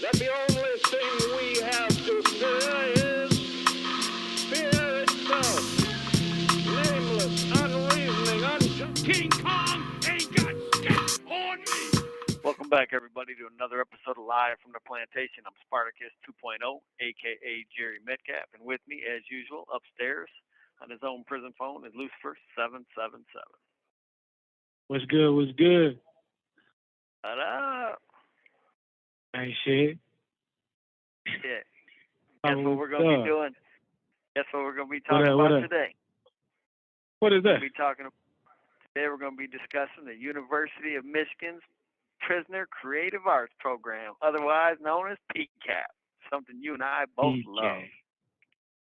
That the only thing we have to fear is fear itself. Nameless, unreasoning, King Kong ain't got shit on me. Welcome back, everybody, to another episode of Live from the Plantation. I'm Spartacus 2.0, a.k.a. Jerry Metcalf, and with me, as usual, upstairs on his own prison phone is Lucifer 777. What's good? What's good? What up? Ain't shit. Yeah. Guess what we're going to be doing? Guess what we're going to be talking about today? What is that? Today we're going to be discussing the University of Michigan's Prisoner Creative Arts Program, otherwise known as PCAP, something you and I both love.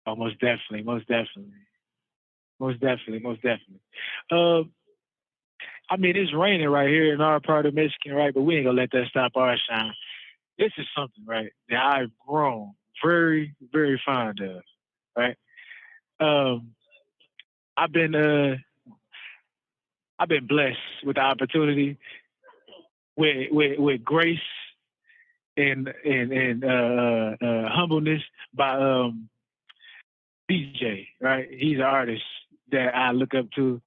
Oh, most definitely. I mean, it's raining right here in our part of Michigan, right? But we ain't gonna let that stop our shine. This is something, right, that I've grown very, very fond of, right? I've been blessed with the opportunity, with grace and humbleness by DJ, right? He's an artist that I look up to,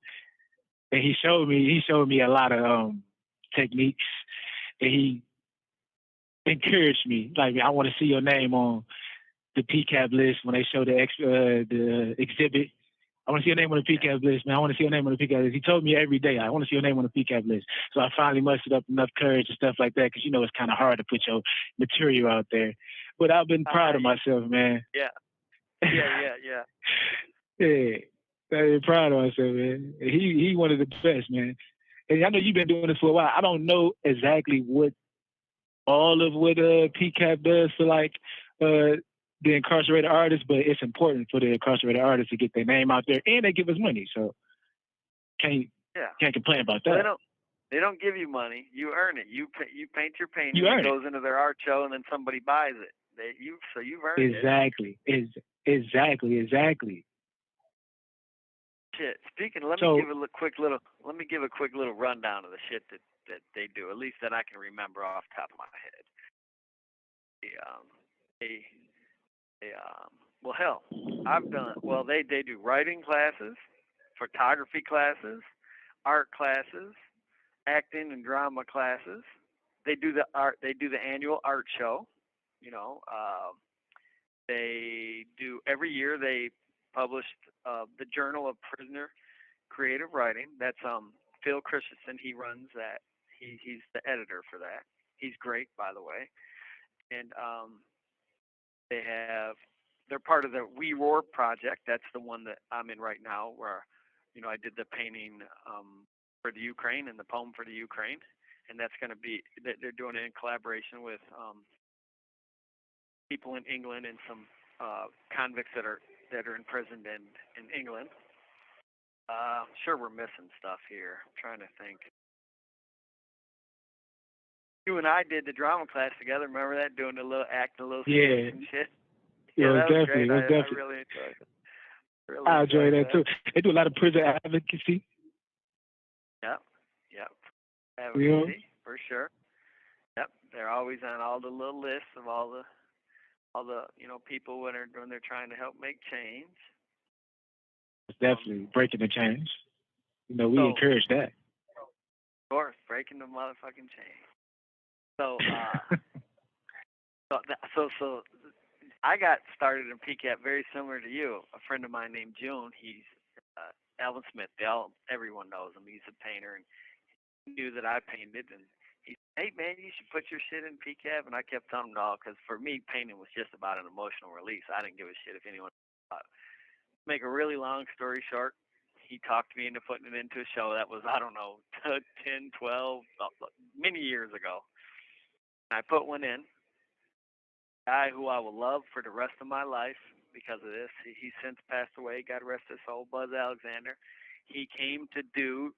and he showed me a lot of techniques, and he encouraged me. Like, I want to see your name on the PCAP list when they show the exhibit. I want to see your name on the PCAP list, man. I want to see your name on the PCAP list. He told me every day, I want to see your name on the PCAP list. So I finally mustered up enough courage and stuff like that, because you know it's kind of hard to put your material out there. But I've been proud of myself, man. Yeah. Yeah. I'm proud of myself, man. He one of the best, man. And I know you've been doing this for a while. I don't know exactly what PCAP does for like the incarcerated artists, but it's important for the incarcerated artists to get their name out there, and they give us money, so can't complain about that. Well, they don't give you money. You earn it. You paint your painting. It goes into their art show, and then somebody buys it. You've earned it. Exactly. Shit. Speaking, let me give a quick little rundown of the shit that they do, at least that I can remember off the top of my head. They do writing classes, photography classes, art classes, acting and drama classes. They do the annual art show. They do every year. They published the Journal of Prisoner Creative Writing. That's Phil Christensen. He runs that. He's the editor for that. He's great, by the way. And they're part of the We Roar project. That's the one that I'm in right now, where I did the painting for the Ukraine and the poem for the Ukraine, and that's going to be, they're doing it in collaboration with people in England and some convicts that are imprisoned in England. Sure, we're missing stuff here. I'm trying to think. You and I did the drama class together. Remember that? Doing a little skits and shit. Yeah, that was definitely. Great. I really enjoyed it. I enjoy that too. They do a lot of prison advocacy. Yep. Advocacy, for sure. Yep. They're always on all the little lists of all the people when they're trying to help make change. It's definitely breaking the change. We encourage that. Of course, breaking the motherfucking chain. So I got started in PCAP very similar to you. A friend of mine named June, he's Alvin Smith. Everyone knows him. He's a painter, and he knew that I painted. And he said, "Hey man, you should put your shit in PCAP." And I kept telling him no, because for me, painting was just about an emotional release. I didn't give a shit if anyone thought. Make a really long story short, he talked me into putting it into a show that was, I don't know, 10, 12, many years ago. I put one in. A guy who I will love for the rest of my life because of this. He's since passed away. God rest his soul. Buzz Alexander. He came to do,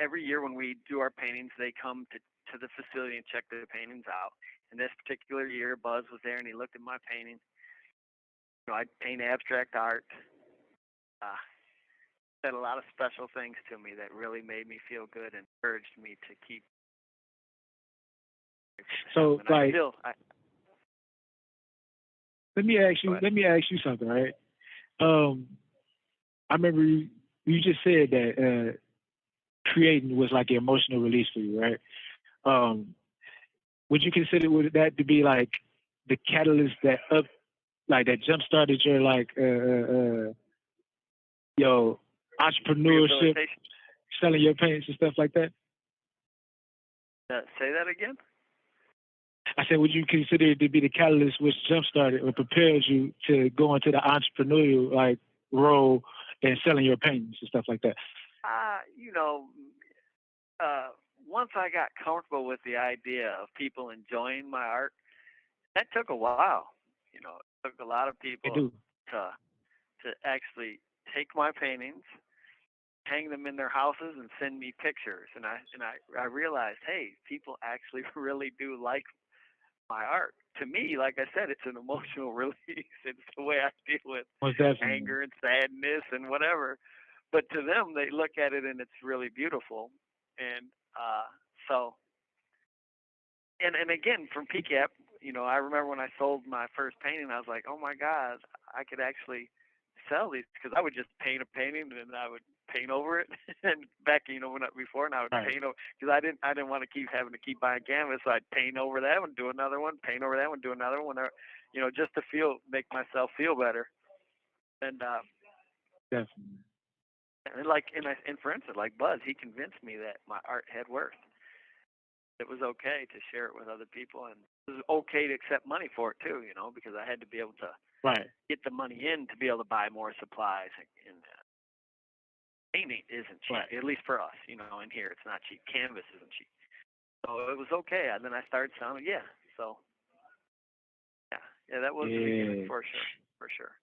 every year when we do our paintings, they come to the facility and check the paintings out. And this particular year, Buzz was there and he looked at my painting. I paint abstract art. said a lot of special things to me that really made me feel good and encouraged me to keep. So And like, let me ask Go ahead. you something, right? I remember you just said that creating was like an emotional release for you, right? Would you consider that to be like the catalyst that that jump started your your entrepreneurship, Rehabilitation. selling your paintings and stuff like that? Say that again. I said, would you consider it to be the catalyst which jump started or prepared you to go into the entrepreneurial role and selling your paintings and stuff like that? You know, once I got comfortable with the idea of people enjoying my art, that took a while. You know, it took a lot of people to actually take my paintings, hang them in their houses, and send me pictures. And I realized, hey, people actually really do like my art. To me, like I said, it's an emotional release. It's the way I deal with anger and sadness and whatever. But to them, they look at it and it's really beautiful. And so, and again, from PCAP, you know, I remember when I sold my first painting, I was like, oh my God, I could actually sell these, because I would just paint a painting and I would paint over it. And back, you know, before, and I would paint over, because I didn't want to keep having to keep buying canvas. So I'd paint over that one, do another one, paint over that one, do another one, you know, just to make myself feel better. And definitely. And for instance, like Buzz, he convinced me that my art had worth. It was okay to share it with other people, and it was okay to accept money for it too, you know, because I had to be able to get the money in to be able to buy more supplies. And painting isn't cheap, at least for us, you know. In here, it's not cheap. Canvas isn't cheap, so it was okay. And then I started selling. So that was the beginning for sure.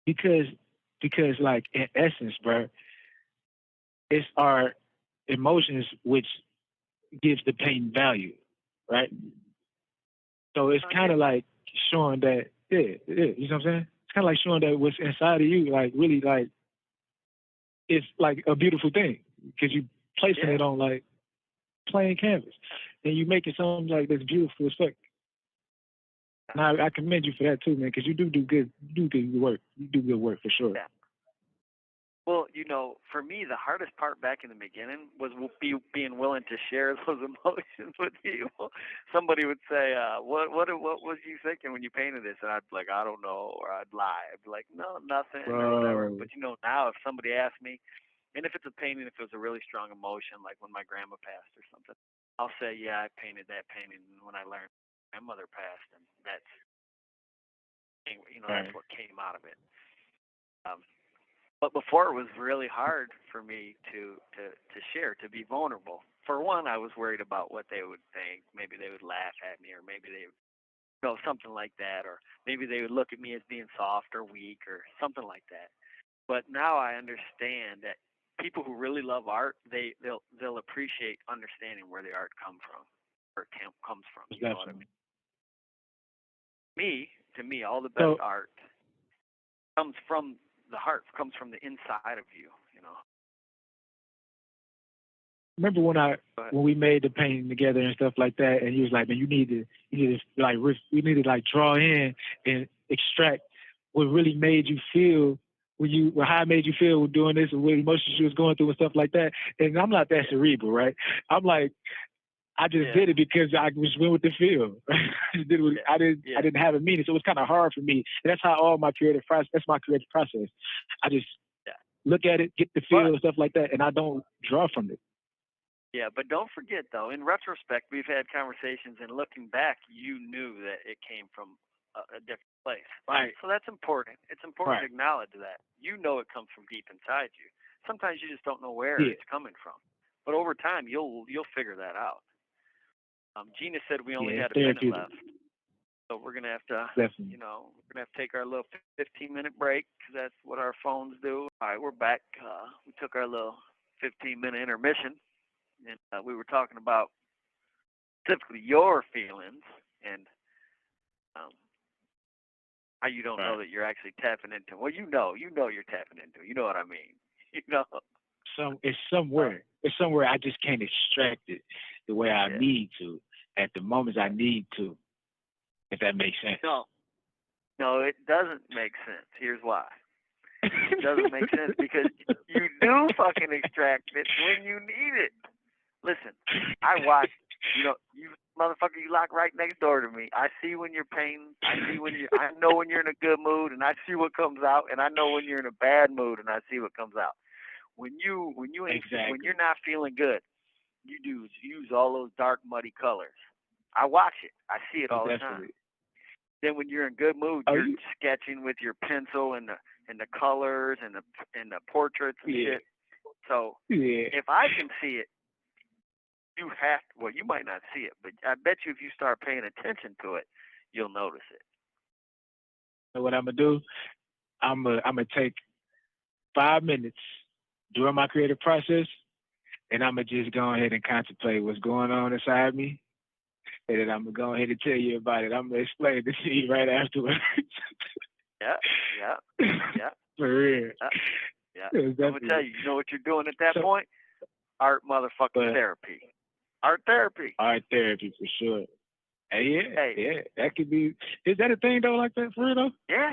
Because like in essence, bro, it's our emotions which gives the painting value, right? So it's kind of like showing that, you know what I'm saying? It's kind of like showing that what's inside of you, like really, like it's like a beautiful thing, because you placing it on like plain canvas, and you making something like this beautiful as fuck. And I commend you for that too, man, because you do good work. You do good work for sure. Yeah. Well, you know, for me, the hardest part back in the beginning was being willing to share those emotions with people. Somebody would say, what was you thinking when you painted this? And I'd be like, I don't know, or I'd lie. I'd be like, no, nothing, or whatever. But, you know, now if somebody asked me, and if it's a painting, if it was a really strong emotion, like when my grandma passed or something, I'll say, yeah, I painted that painting when I learned my grandmother passed, and that's, you know, that's what came out of it. But before, it was really hard for me to share, to be vulnerable. For one, I was worried about what they would think. Maybe they would laugh at me, or maybe they would, you know, something like that, or maybe they would look at me as being soft or weak or something like that. But now I understand that people who really love art, they'll appreciate understanding where the art comes from, where it comes from. You know what I mean? To me, all the best art comes from the heart, comes from the inside of you, you know. Remember when we made the painting together and stuff like that, and you was like, man, you need to draw in and extract what really made you feel how it made you feel with doing this, and what emotions you was going through and stuff like that. And I'm not that cerebral, right? I'm like, I just did it because I just went with the feel. I didn't have a meaning, so it was kind of hard for me. And that's how all my creative process. That's my creative process. I just look at it, get the feel and stuff like that, and I don't draw from it. Yeah, but don't forget though. In retrospect, we've had conversations, and looking back, you knew that it came from a different place. Right. So that's important. It's important to acknowledge that. You know it comes from deep inside you. Sometimes you just don't know where it's coming from, but over time, you'll figure that out. Gina said we only had a minute left, so we're gonna have to, you know, we're gonna have to take our little 15-minute break, because that's what our phones do. All right, we're back. We took our little 15-minute intermission, and we were talking about specifically your feelings and how you don't know that you're actually tapping into. Well, you know you're tapping into. You know what I mean? It's somewhere. It's somewhere I just can't extract it the way I need to at the moments I need to. If that makes sense. No, it doesn't make sense. Here's why. It doesn't make sense because you do fucking extract it when you need it. Listen, I watch. You motherfucker, you lock right next door to me. I see when you're painting. I know when you're in a good mood, and I see what comes out. And I know when you're in a bad mood, and I see what comes out. When you're not feeling good, you use all those dark, muddy colors. I watch it. I see it all the time. Then when you're in good mood, you're sketching with your pencil and the colors and the portraits and shit. So if I can see it, you have to, well, you might not see it, but I bet you if you start paying attention to it, you'll notice it. So what I'm gonna do, I'm gonna take 5 minutes during my creative process, and I'm gonna just go ahead and contemplate what's going on inside me, and then I'm gonna go ahead and tell you about it. I'm gonna explain it to you right afterwards. Yeah. For real. Yeah. I'm gonna tell you. You know what you're doing at that point? Art motherfucking therapy. Art therapy. Art therapy for sure. Yeah. That could be. Is that a thing though, like that for real though? Yeah.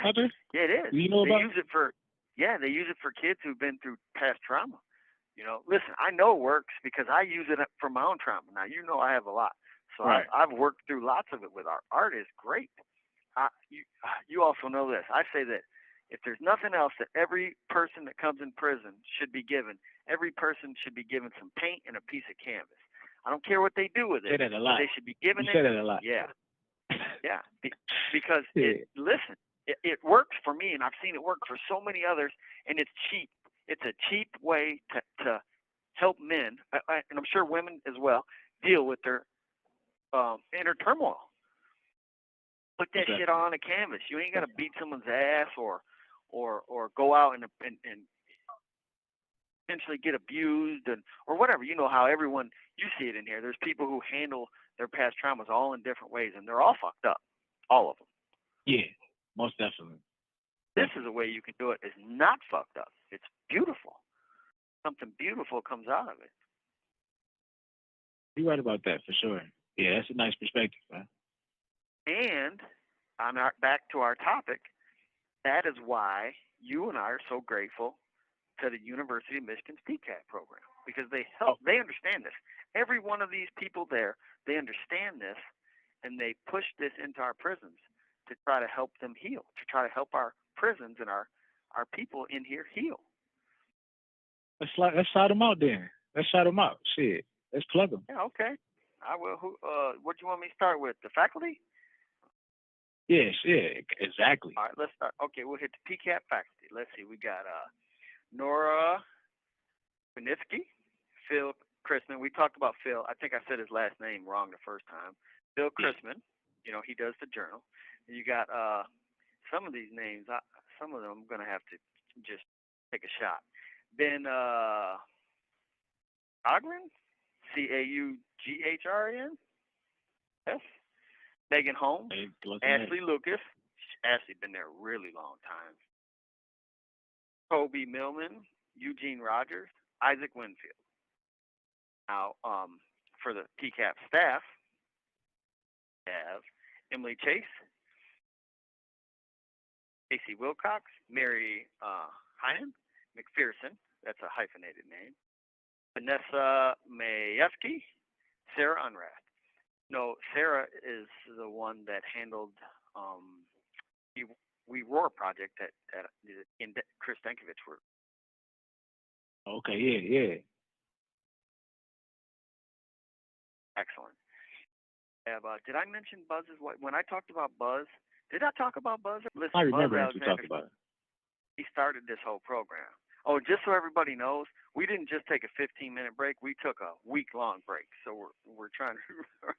Yeah, it is. Do you know about? They use it for kids who've been through past trauma. Listen, I know it works because I use it for my own trauma. Now, I have a lot. So right. I've worked through lots of it with art. Art is great. You also know this. I say that if there's nothing else that every person that comes in prison should be given, every person should be given some paint and a piece of canvas. I don't care what they do with it. Say that a lot. They should be given you say that a lot. Yeah. Yeah. Because it works for me, and I've seen it work for so many others, and it's cheap. It's a cheap way to help men, and I'm sure women as well, deal with their inner turmoil. Put that shit on a canvas. You ain't got to beat someone's ass or go out and potentially get abused or whatever. You know how everyone, you see it in here. There's people who handle their past traumas all in different ways, and they're all fucked up, all of them. Yeah, most definitely. This is a way you can do it. It's not fucked up. It's beautiful. Something beautiful comes out of it. You're right about that for sure. Yeah, that's a nice perspective, man. And back to our topic, that is why you and I are so grateful to the University of Michigan's PCAT program, because they understand this. Every one of these people there, they understand this, and they push this into our prisons to try to help them heal, to try to help our prisons and our people in here heal. Let's shout them out then. Let's shout them out. Shit, let's plug them. Yeah, okay. I will. What do you want me to start with? The faculty? Yes, yeah, exactly. All right, let's start. Okay, we'll hit the PCAT faculty. Let's see. We got Nora Winitsky, Phil Chrisman. We talked about Phil. I think I said his last name wrong the first time. Phil Chrisman. He does the journal. And you got some of these names. Some of them I'm gonna have to just take a shot. Ben Caughran, Caughran. Yes. Megan Holmes, Ashley Lucas. Ashley been there a really long time. Kobe Millman, Eugene Rogers, Isaac Winfield. Now, for the PCAP staff, we have Emily Chase, Casey Wilcox, Mary Heinen, McPherson. That's a hyphenated name. Vanessa Mayevsky, Sarah Unrath. No, Sarah is the one that handled We Roar project that in Chris Denkovich work. Okay, yeah. Excellent. Did I mention Buzz's? When I talked about Buzz, did I talk about Buzz? Listen, I remember Buzz you talked about it. He started this whole program. Oh, just so everybody knows, we didn't just take a 15-minute break. We took a week-long break. So we're trying to.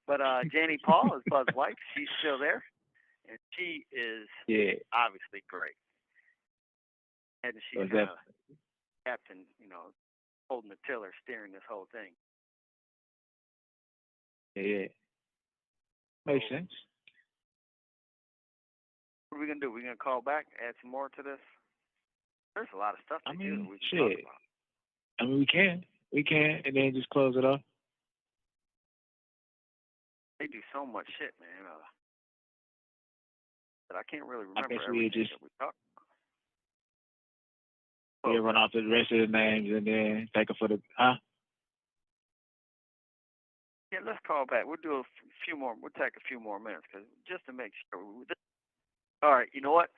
But Janie Paul is Buzz's wife. She's still there, and she is obviously great. And she's kind of captain, holding the tiller, steering this whole thing. Yeah. Makes sense. What are we gonna do? We're gonna call back, add some more to this. There's a lot of stuff I they do that mean, we can talk shit. about. I mean, we can, and then just close it off. They do so much shit, man. That I can't really I guess remember we everything just that we talked. we run off the rest of the names and then take it for the Yeah, let's call back. We'll do a few more. We'll take a few more minutes, cause just to make sure. All right, you know what?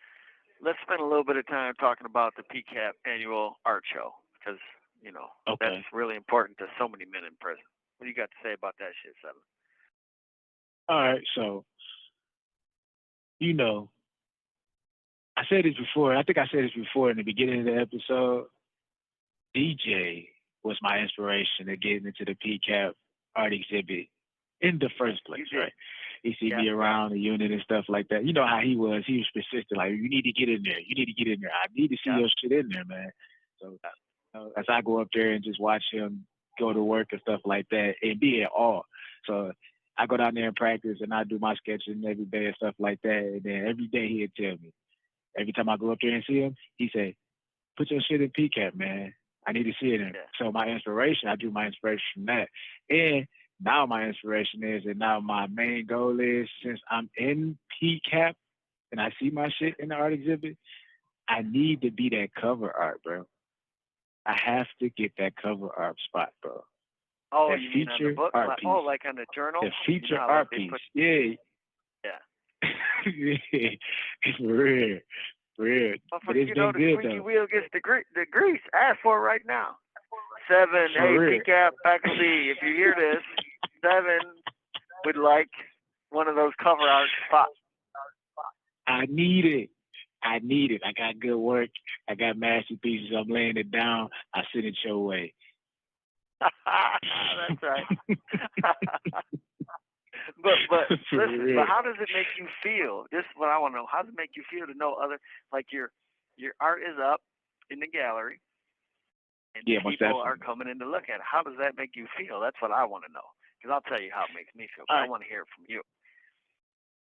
Let's spend a little bit of time talking about the PCAP annual art show, because Okay. that's really important to so many men in prison. What do you got to say about that shit, Seven? All right, so I said this before. I think I said this before in the beginning of the episode. DJ was my inspiration to getting into the PCAP art exhibit in the first place, right? He see me around the unit and stuff like that. You know how he was. He was persistent. Like, you need to get in there. You need to get in there. I need to see your shit in there, man. So as I go up there and just watch him go to work and stuff like that and be in awe. So I go down there and practice and I do my sketching every day and stuff like that. And then every day he'd tell me. Every time I go up there and see him, he say, put your shit in PCAP, man. I need to see it in. Yeah. So my inspiration, I drew my inspiration from that. And now my inspiration is, and now my main goal is, since I'm in PCAP and I see my shit in the art exhibit, I need to be that cover art, bro. I have to get that cover art spot, bro. Oh, that you mean on the book? art piece. Like on the journal? The feature art piece. Yeah. Yeah. For real. For real. But it's been good, the squeaky though. wheel gets the grease. Ask for it right now. Seven, For hey, real. PCAP faculty, if you hear this, Seven would like one of those cover art spots. I need it. I got good work. I got masterpieces. I'm laying it down. I send it your way. That's right. But listen, but how does it make you feel? This is what I want to know. How does it make you feel to know like your art is up in the gallery and people are coming in to look at it? How does that make you feel? That's what I want to know. Because I'll tell you how it makes me feel. But I want to hear it from you.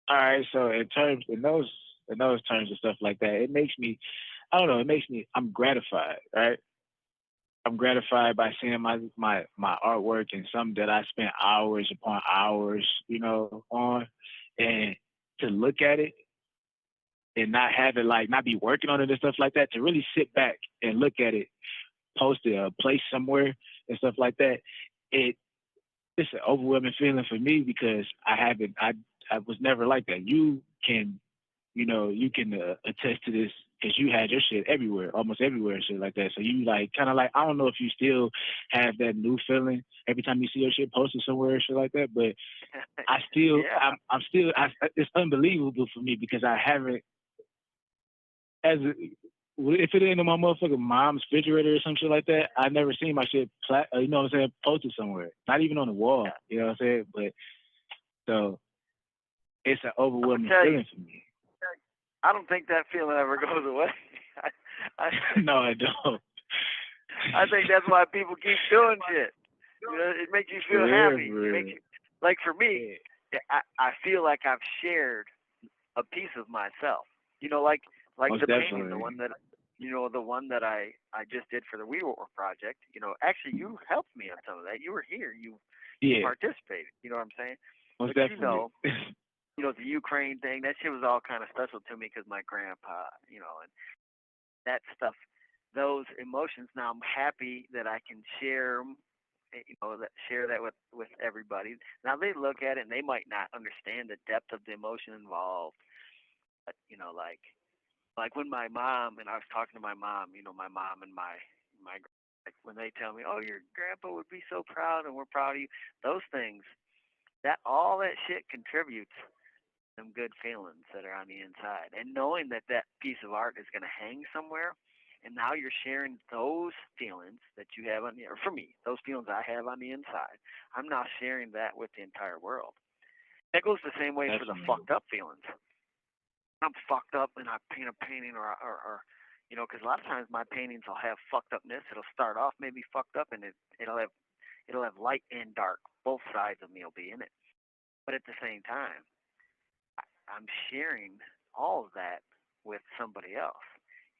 All right. So in those terms and stuff like that, it makes me, I don't know. It makes me. I'm gratified, right? I'm gratified by seeing my artwork and something that I spent hours upon hours, on, and to look at it and not have it not be working on it and stuff like that. To really sit back and look at it, post it, a place somewhere and stuff like that. It's an overwhelming feeling for me because I was never like that. You can attest to this because you had your shit almost everywhere and shit like that. So you kind of I don't know if you still have that new feeling every time you see your shit posted somewhere and shit like that, but I still, it's unbelievable for me because I haven't, if it ain't in my motherfucking mom's refrigerator or some shit like that, I've never seen my shit, posted somewhere. Not even on the wall, you know what I'm saying? But, so, it's an overwhelming feeling for me. I don't think that feeling ever goes away. No, I don't. I think that's why people keep doing shit. It makes you feel happy. It makes you, like for me, I feel like I've shared a piece of myself. Like most the definitely. painting, the one that I just did for the We War project. Actually, you helped me on some of that. You were here. You participated. You know what I'm saying? Most but definitely. The Ukraine thing, that shit was all kind of special to me because my grandpa, and that stuff, those emotions. Now I'm happy that I can share them, share that with everybody. Now they look at it and they might not understand the depth of the emotion involved, but like when my mom, and I was talking to my mom, my mom and my when they tell me, oh, your grandpa would be so proud and we're proud of you, those things, all that shit contributes some good feelings that are on the inside. And knowing that piece of art is going to hang somewhere, and now you're sharing those feelings that you have or for me, those feelings I have on the inside, I'm now sharing that with the entire world. That goes the same way for the fucked up feelings. I'm fucked up and I paint a painting or because a lot of times my paintings will have fucked upness. It'll start off maybe fucked up and it'll have light and dark. Both sides of me will be in it. But at the same time, I'm sharing all of that with somebody else.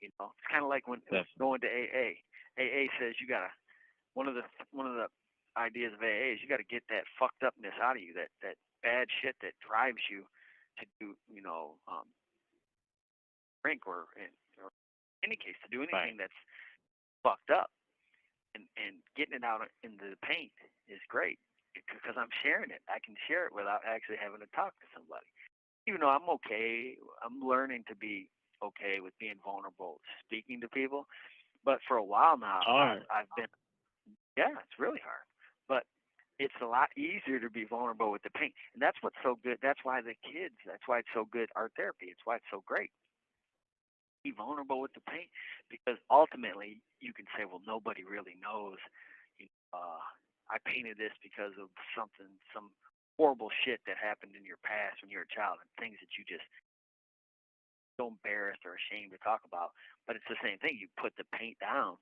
You know, it's kind of like when going to AA. AA says you gotta one of the ideas of AA is you gotta get that fucked upness out of you, that bad shit that drives you to do, drink or in any case to do anything that's fucked up, and getting it out into the paint is great because I'm sharing it. I can share it without actually having to talk to somebody. Even though I'm okay, I'm learning to be okay with being vulnerable, speaking to people. But for a while now, I've been, it's really hard. But it's a lot easier to be vulnerable with the paint. And that's what's so good. That's why that's why it's so good, art therapy. It's why it's so great. Be vulnerable with the paint, because ultimately you can say, well, nobody really knows. I painted this because of some horrible shit that happened in your past when you were a child, and things that you just so embarrassed or ashamed to talk about. But it's the same thing. You put the paint down,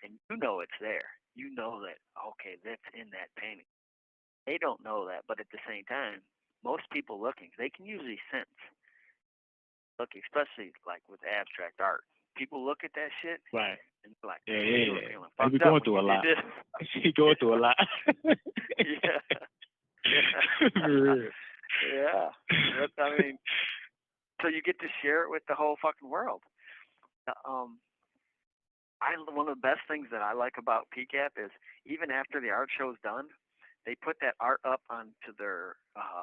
and you know it's there. You know that, okay, that's in that painting. They don't know that, but at the same time, most people looking, they can usually sense. Look, especially like with abstract art, people look at that shit, right? And they're like, I've been going through a lot. You're going through a lot. Yeah. I mean, so you get to share it with the whole fucking world. One of the best things that I like about PCAP is even after the art show's done, they put that art up onto their I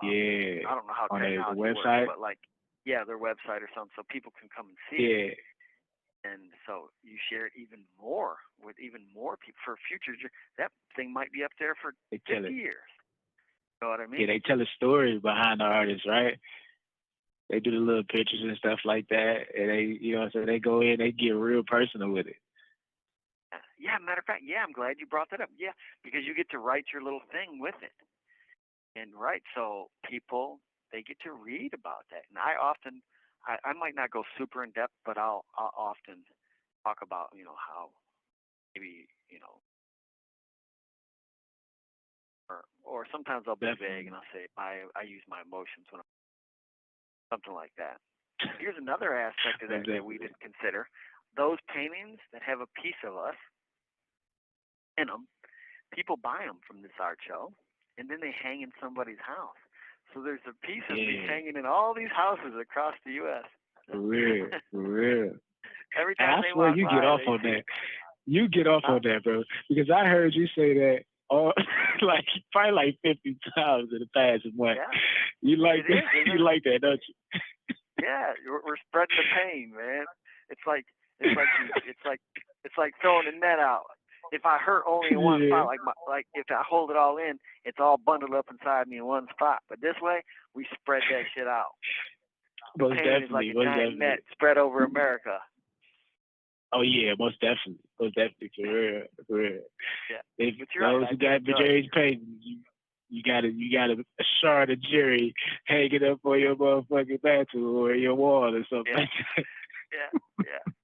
don't know how technology works, but like their website or something, so people can come and see it. And so you share it even more with even more people for future. That thing might be up there for 50 years. You know what I mean? Yeah, they tell a story behind the artist, right? They do the little pictures and stuff like that, and they go in, they get real personal with it. Yeah, matter of fact, I'm glad you brought that up. Yeah, because you get to write your little thing with it. And so people, they get to read about that. And I might not go super in depth, but I'll often talk about, how maybe, or sometimes I'll be vague and I'll say I use my emotions when I'm something like that. Here's another aspect of that that we didn't consider. Those paintings that have a piece of us in them, people buy them from this art show, and then they hang in somebody's house. So there's a piece of me hanging in all these houses across the U.S. For real. Every time I swear you get off on that. You get off on that, bro. Because I heard you say that probably 50 times in the past month. Yeah. You like that? You like that, don't you? Yeah, we're spreading the pain, man. It's like throwing a net out. If I hurt only in one spot, like if I hold it all in, it's all bundled up inside me in one spot. But this way, we spread that shit out. Most pain is like a giant net spread over America. Oh yeah, most definitely, for real. Yeah. If those who got Jerry's painting, you gotta shard of Jerry hanging up on your motherfucking bathroom or your wall or something. Yeah.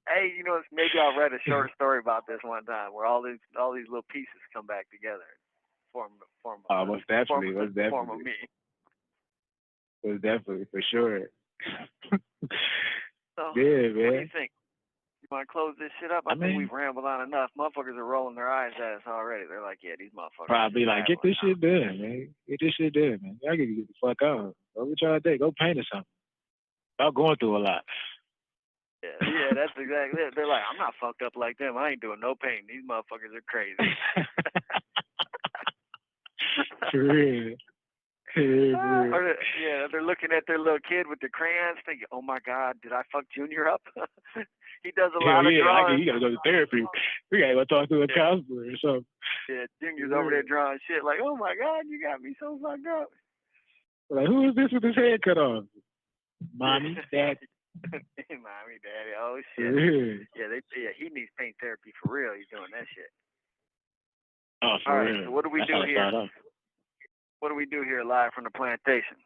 Hey, maybe I read a short story about this one time where all these little pieces come back together and form most definitely. Form of me. Most definitely, for sure. So, yeah, man. What do you think? You want to close this shit up? I think we've rambled on enough. Motherfuckers are rolling their eyes at us already. They're like, yeah, these motherfuckers. Probably like, get this shit done, man. Get this shit done, man. Y'all gotta get the fuck out. What we trying to do? Go paint or something. Y'all going through a lot. Yeah, that's exactly it. They're like, I'm not fucked up like them. I ain't doing no painting. These motherfuckers are crazy. For real. They're looking at their little kid with the crayons thinking, oh my God, did I fuck Junior up? He does a lot of drawing. You gotta go to therapy. We gotta go talk to a counselor or something. Yeah, Junior's over there drawing shit like, oh my God, you got me so fucked up. Like, who is this with his head cut off? Mommy, Daddy. Mommy, Daddy, oh shit. Yeah, he needs paint therapy for real. He's doing that shit. Oh, for real. All right, so what do we do here? What do we do here live from the plantation?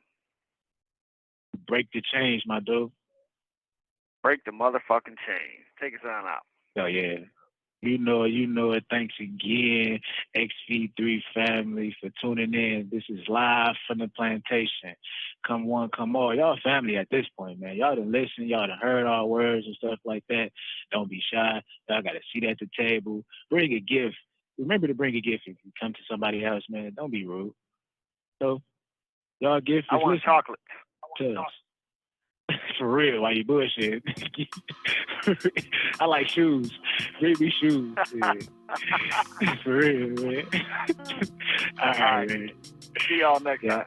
Break the chains, my dude. Break the motherfucking chains. Take us on out. Oh, yeah. You know it. Thanks again. C3 family, for tuning in. This is live from the plantation. Come one, come all. Y'all family at this point, man. Y'all done listened. Y'all done heard our words and stuff like that. Don't be shy. Y'all got a seat at the table. Bring a gift. Remember to bring a gift if you come to somebody's house, man. Don't be rude. So, y'all gift is I want chocolate. to us. For real, why you bullshit? I like shoes. Bring me shoes. Man. For real, man. All right, man. See y'all next time.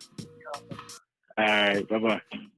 All right, bye-bye.